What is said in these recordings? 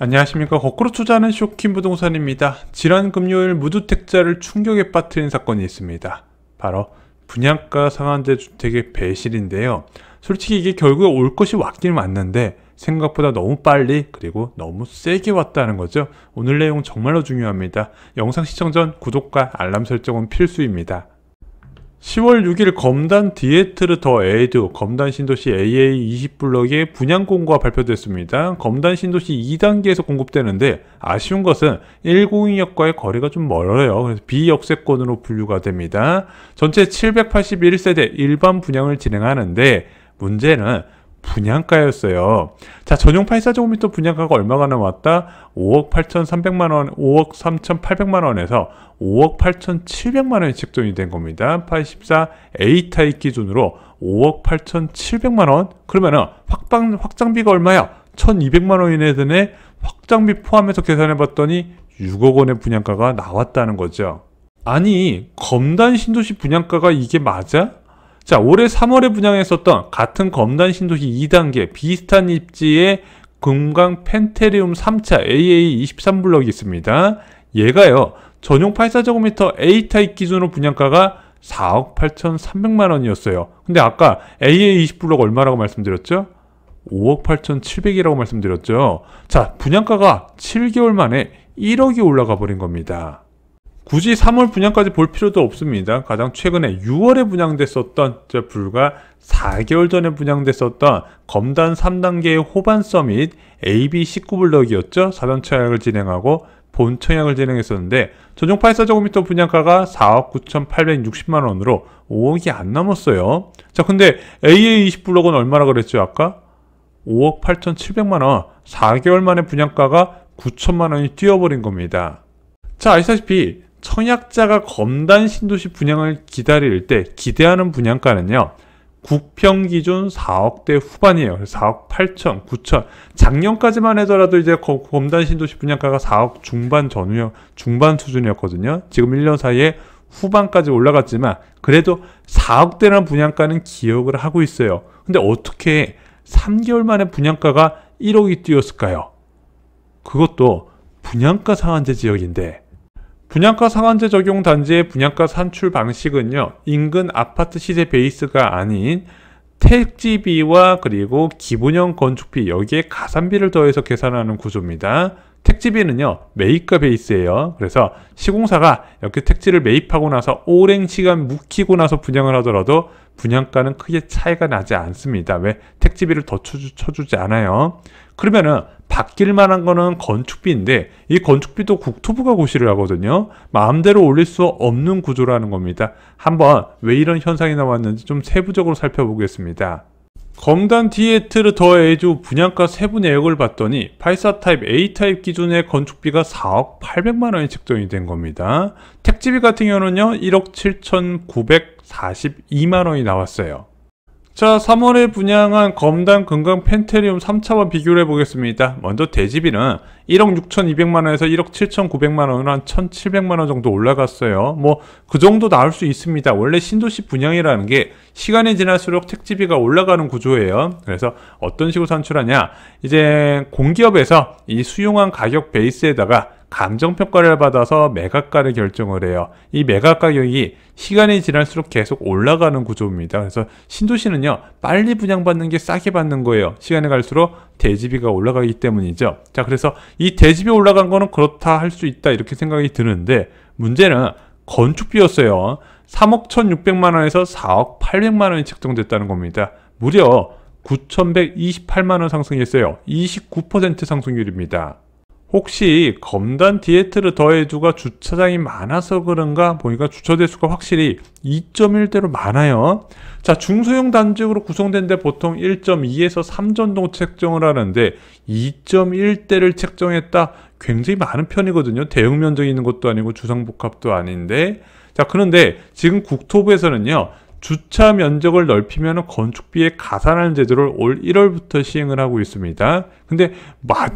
안녕하십니까. 거꾸로 투자하는 쇼킹 부동산입니다. 지난 금요일 무주택자를 충격에 빠뜨린 사건이 있습니다. 바로 분양가 상한제 주택의 배실인데요. 솔직히 이게 결국에 올 것이 왔긴 왔는데 생각보다 너무 빨리 그리고 너무 세게 왔다는 거죠. 오늘 내용 정말로 중요합니다. 영상 시청 전 구독과 알람 설정은 필수입니다. 10월 6일 검단 디에트르 더 에이드 검단 신도시 AA20블럭의 분양 공고가 발표됐습니다. 검단 신도시 2단계에서 공급되는데 아쉬운 것은 102역과의 거리가 좀 멀어요. 그래서 비역세권으로 분류가 됩니다. 전체 781세대 일반 분양을 진행하는데 문제는 분양가였어요. 자, 전용 84제곱미터 분양가가 얼마가 나왔다? 5억 8,300만원, 5억 3,800만원에서 5억 8,700만원이 책정이 된 겁니다. 84 A타입 기준으로 5억 8,700만원? 그러면은 확장비가 얼마야? 1,200만원 이내 드네? 확장비 포함해서 계산해봤더니 6억원의 분양가가 나왔다는 거죠. 아니, 검단 신도시 분양가가 이게 맞아? 자, 올해 3월에 분양했었던 같은 검단 신도시 2단계 비슷한 입지의 금강 펜테리움 3차 AA23블럭이 있습니다. 얘가요, 전용 84제곱미터 A타입 기준으로 분양가가 4억 8,300만원이었어요. 근데 아까 AA20블럭 얼마라고 말씀드렸죠? 5억 8,700이라고 말씀드렸죠. 자, 분양가가 7개월 만에 1억이 올라가 버린 겁니다. 굳이 3월 분양까지 볼 필요도 없습니다. 가장 최근에 6월에 분양됐었던, 불과 4개월 전에 분양됐었던 검단 3단계의 호반 서밋 AB19블럭이었죠. 사전 청약을 진행하고 본 청약을 진행했었는데 전용 84제곱미터 분양가가 4억 9,860만원으로 5억이 안 넘었어요. 자, 근데 AA20블럭은 얼마나 그랬죠? 아까 5억 8,700만원, 4개월 만에 분양가가 9천만원이 뛰어버린 겁니다. 자, 아시다시피 청약자가 검단 신도시 분양을 기다릴 때 기대하는 분양가는요, 국평 기준 4억대 후반이에요. 4억 8천, 9천. 작년까지만 하더라도 이제 검단 신도시 분양가가 4억 중반 수준이었거든요. 지금 1년 사이에 후반까지 올라갔지만 그래도 4억대라는 분양가는 기억을 하고 있어요. 근데 어떻게 3개월 만에 분양가가 1억이 뛰었을까요? 그것도 분양가 상한제 지역인데, 분양가 상한제 적용 단지의 분양가 산출 방식은요, 인근 아파트 시세 베이스가 아닌 택지비와 그리고 기본형 건축비, 여기에 가산비를 더해서 계산하는 구조입니다. 택지비는요, 매입가 베이스예요. 그래서 시공사가 이렇게 택지를 매입하고 나서 오랜 시간 묵히고 나서 분양을 하더라도 분양가는 크게 차이가 나지 않습니다. 왜? 택지비를 더 쳐주지 않아요. 그러면은 바뀔 만한 거는 건축비인데 이 건축비도 국토부가 고시를 하거든요. 마음대로 올릴 수 없는 구조라는 겁니다. 한번 왜 이런 현상이 나왔는지 좀 세부적으로 살펴보겠습니다. 검단 디에트르 더 에이즈 분양가 세부 내역을 봤더니 84타입 A타입 기준의 건축비가 4억 800만원이 책정이 된 겁니다. 택지비 같은 경우는요, 1억 7,942만원이 나왔어요. 자, 3월에 분양한 검단 금강 펜테리움 3차와 비교를 해보겠습니다. 먼저 대지비는 1억 6,200만원에서 1억 7,900만원으로 한 1,700만원 정도 올라갔어요. 뭐 그 정도 나올 수 있습니다. 원래 신도시 분양이라는 게 시간이 지날수록 택지비가 올라가는 구조예요. 그래서 어떤 식으로 산출하냐, 이제 공기업에서 이 수용한 가격 베이스에다가 감정평가를 받아서 매각가를 결정을 해요. 이 매각 가격이 시간이 지날수록 계속 올라가는 구조입니다. 그래서 신도시는요, 빨리 분양받는 게 싸게 받는 거예요. 시간이 갈수록 대지비가 올라가기 때문이죠. 자, 그래서 이 대지비 올라간 거는 그렇다 할 수 있다 이렇게 생각이 드는데, 문제는 건축비였어요. 3억 1,600만원에서 4억 800만원이 책정됐다는 겁니다. 무려 9,128만원 상승했어요. 29% 상승률입니다. 혹시 검단 디에트르 더 에이즈가 주차장이 많아서 그런가 보니까 주차 대수가 확실히 2.1대로 많아요. 자, 중소형 단지역으로 구성된데 보통 1.2에서 3 정도 책정을 하는데 2.1대를 책정했다? 굉장히 많은 편이거든요. 대형 면적이 있는 것도 아니고 주상복합도 아닌데. 자, 그런데 지금 국토부에서는요, 주차 면적을 넓히면 건축비에 가산하는 제도를 올 1월부터 시행을 하고 있습니다. 근데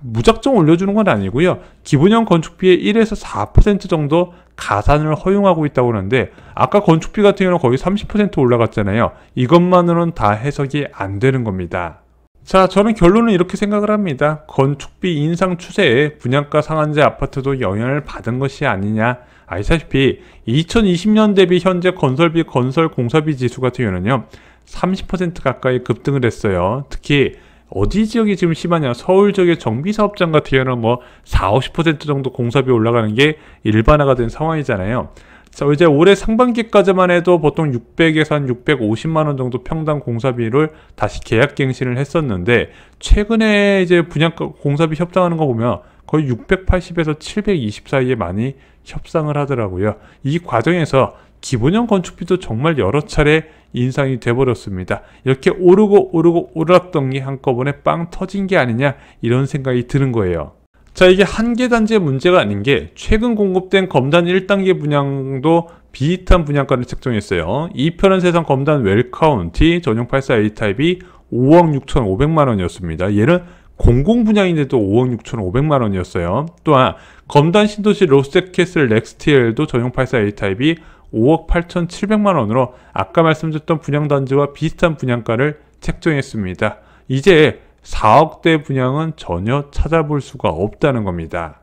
무작정 올려주는 건 아니고요. 기본형 건축비의 1에서 4% 정도 가산을 허용하고 있다고 하는데, 아까 건축비 같은 경우는 거의 30% 올라갔잖아요. 이것만으로는 다 해석이 안 되는 겁니다. 자, 저는 결론은 이렇게 생각을 합니다. 건축비 인상 추세에 분양가 상한제 아파트도 영향을 받은 것이 아니냐. 아시다시피 2020년 대비 현재 건설비, 건설 공사비 지수 같은 경우는요 30% 가까이 급등을 했어요. 특히 어디 지역이 지금 심하냐, 서울 지역의 정비사업장 같은 경우는 뭐 40~50% 정도 공사비 올라가는 게 일반화가 된 상황이잖아요. 자, 이제 올해 상반기까지만 해도 보통 600에서 한 650만 원 정도 평당 공사비를 다시 계약 갱신을 했었는데, 최근에 이제 분양가 공사비 협상하는 거 보면 거의 680에서 720 사이에 많이 협상을 하더라고요. 이 과정에서 기본형 건축비도 정말 여러 차례 인상이 돼버렸습니다. 이렇게 오르고 올랐던 게 한꺼번에 빵 터진 게 아니냐, 이런 생각이 드는 거예요. 자, 이게 한 개 단지의 문제가 아닌 게, 최근 공급된 검단 1단계 분양도 비슷한 분양가를 책정했어요. 이 편한 세상 검단 웰카운티 전용 84 A타입이 5억 6,500만 원이었습니다. 얘는 공공 분양인데도 5억 6,500만 원이었어요. 또한 검단 신도시 로스테캐슬 렉스티엘도 전용 84 A타입이 5억 8,700만 원으로 아까 말씀드렸던 분양단지와 비슷한 분양가를 책정했습니다. 이제 4억대 분양은 전혀 찾아볼 수가 없다는 겁니다.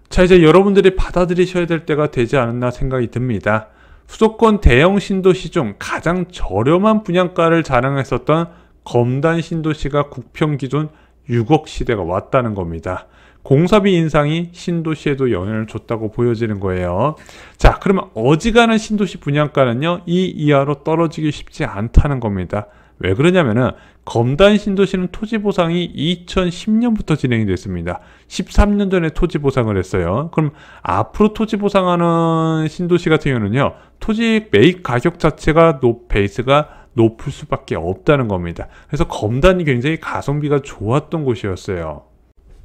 자, 이제 여러분들이 받아들이셔야 될 때가 되지 않았나 생각이 듭니다. 수도권 대형 신도시 중 가장 저렴한 분양가를 자랑했었던 검단 신도시가 국평 기준 6억 시대가 왔다는 겁니다. 공사비 인상이 신도시에도 영향을 줬다고 보여지는 거예요. 자, 그러면 어지간한 신도시 분양가는요, 이 이하로 떨어지기 쉽지 않다는 겁니다. 왜 그러냐면은 검단 신도시는 토지 보상이 2010년부터 진행이 됐습니다. 13년 전에 토지 보상을 했어요. 그럼 앞으로 토지 보상하는 신도시 같은 경우는요, 토지 매입 가격 자체가 베이스가 높을 수밖에 없다는 겁니다. 그래서 검단이 굉장히 가성비가 좋았던 곳이었어요.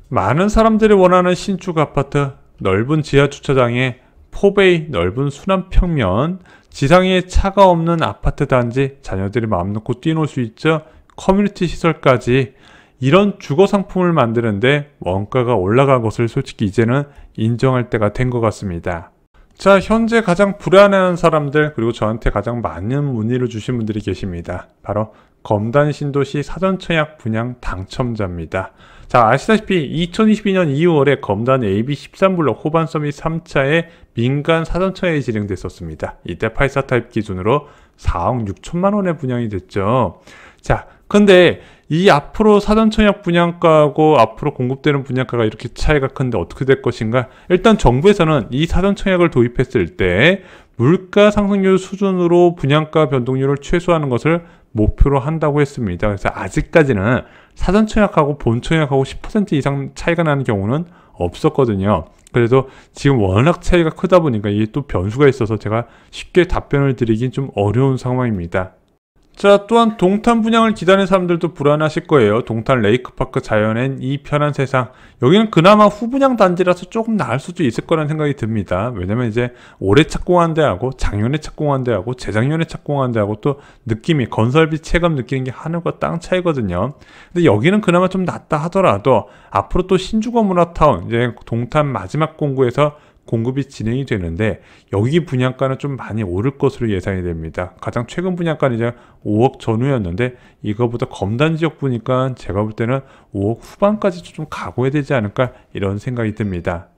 많은 사람들이 원하는 신축 아파트, 넓은 지하 주차장에 포베이, 넓은 수납 평면, 지상에 차가 없는 아파트 단지, 자녀들이 마음 놓고 뛰놀 수 있죠. 커뮤니티 시설까지, 이런 주거 상품을 만드는데 원가가 올라간 것을 솔직히 이제는 인정할 때가 된 것 같습니다. 자, 현재 가장 불안해하는 사람들, 그리고 저한테 가장 많은 문의를 주신 분들이 계십니다. 바로 검단 신도시 사전청약 분양 당첨자입니다. 자, 아시다시피 2022년 2월에 검단 AB13블록 호반 서밋 3차에 민간 사전청약이 진행됐었습니다. 이때 84 타입 기준으로 4억 6천만 원에 분양이 됐죠. 자, 근데 이 앞으로 사전청약 분양가하고 앞으로 공급되는 분양가가 이렇게 차이가 큰데 어떻게 될 것인가? 일단 정부에서는 이 사전청약을 도입했을 때 물가 상승률 수준으로 분양가 변동률을 최소화하는 것을 목표로 한다고 했습니다. 그래서 아직까지는 사전청약하고 본청약하고 10% 이상 차이가 나는 경우는 없었거든요. 그래서 지금 워낙 차이가 크다 보니까 이게 또 변수가 있어서 제가 쉽게 답변을 드리긴 좀 어려운 상황입니다. 자, 또한 동탄 분양을 기다리는 사람들도 불안하실 거예요. 동탄 레이크파크 자연엔 이 편한 세상. 여기는 그나마 후분양 단지라서 조금 나을 수도 있을 거라는 생각이 듭니다. 왜냐면 이제 올해 착공한 데하고 작년에 착공한 데하고 재작년에 착공한 데하고 또 느낌이, 건설비 체감 느끼는 게 하늘과 땅 차이거든요. 근데 여기는 그나마 좀 낫다 하더라도 앞으로 또 신주거 문화타운, 이제 동탄 마지막 공구에서 공급이 진행이 되는데 여기 분양가는 좀 많이 오를 것으로 예상이 됩니다. 가장 최근 분양가는 이제 5억 전후였는데 이거보다 검단 지역 보니까 제가 볼 때는 5억 후반까지도 좀 가고야 되지 않을까, 이런 생각이 듭니다.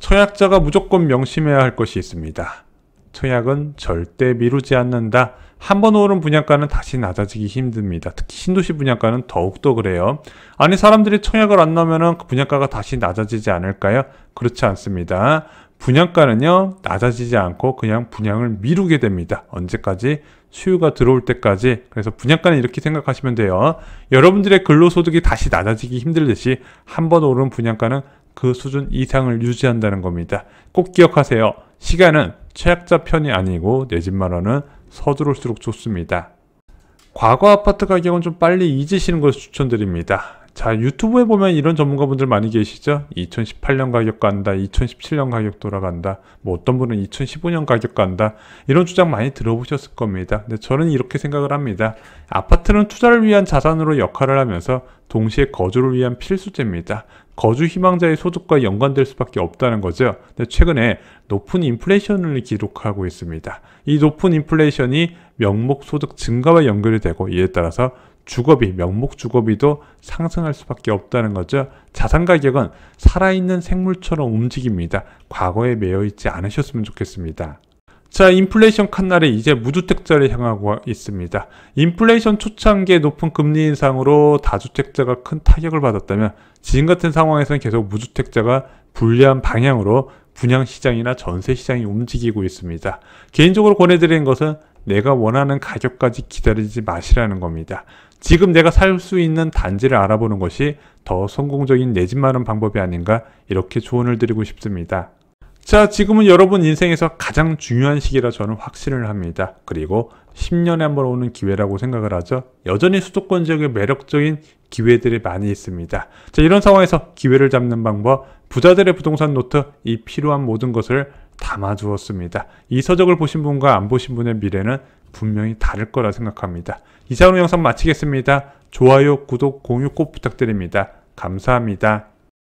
청약자가 무조건 명심해야 할 것이 있습니다. 청약은 절대 미루지 않는다. 한번 오른 분양가는 다시 낮아지기 힘듭니다. 특히 신도시 분양가는 더욱더 그래요. 아니, 사람들이 청약을 안 넣으면 그 분양가가 다시 낮아지지 않을까요? 그렇지 않습니다. 분양가는요, 낮아지지 않고 그냥 분양을 미루게 됩니다. 언제까지? 수요가 들어올 때까지. 그래서 분양가는 이렇게 생각하시면 돼요. 여러분들의 근로소득이 다시 낮아지기 힘들듯이 한번 오른 분양가는 그 수준 이상을 유지한다는 겁니다. 꼭 기억하세요. 시간은 최약자 편이 아니고 내 집 마련은 서두를수록 좋습니다. 과거 아파트 가격은 좀 빨리 잊으시는 것을 추천드립니다. 자, 유튜브에 보면 이런 전문가분들 많이 계시죠? 2018년 가격 간다, 2017년 가격 돌아간다, 뭐 어떤 분은 2015년 가격 간다, 이런 주장 많이 들어보셨을 겁니다. 근데 저는 이렇게 생각을 합니다. 아파트는 투자를 위한 자산으로 역할을 하면서 동시에 거주를 위한 필수제입니다. 거주 희망자의 소득과 연관될 수밖에 없다는 거죠. 근데 최근에 높은 인플레이션을 기록하고 있습니다. 이 높은 인플레이션이 명목 소득 증가와 연결이 되고, 이에 따라서 주거비, 명목 주거비도 상승할 수밖에 없다는 거죠. 자산 가격은 살아있는 생물처럼 움직입니다. 과거에 매여 있지 않으셨으면 좋겠습니다. 자, 인플레이션 칸날에 이제 무주택자를 향하고 있습니다. 인플레이션 초창기에 높은 금리 인상으로 다주택자가 큰 타격을 받았다면, 지금 같은 상황에서는 계속 무주택자가 불리한 방향으로 분양시장이나 전세시장이 움직이고 있습니다. 개인적으로 권해드리는 것은 내가 원하는 가격까지 기다리지 마시라는 겁니다. 지금 내가 살 수 있는 단지를 알아보는 것이 더 성공적인 내 집 마련 방법이 아닌가, 이렇게 조언을 드리고 싶습니다. 자, 지금은 여러분 인생에서 가장 중요한 시기라 저는 확신을 합니다. 그리고 10년에 한 번 오는 기회라고 생각을 하죠. 여전히 수도권 지역에 매력적인 기회들이 많이 있습니다. 자, 이런 상황에서 기회를 잡는 방법, 부자들의 부동산 노트, 이 필요한 모든 것을 담아주었습니다. 이 서적을 보신 분과 안 보신 분의 미래는 분명히 다를 거라 생각합니다. 이상으로 영상 마치겠습니다. 좋아요, 구독, 공유 꼭 부탁드립니다. 감사합니다.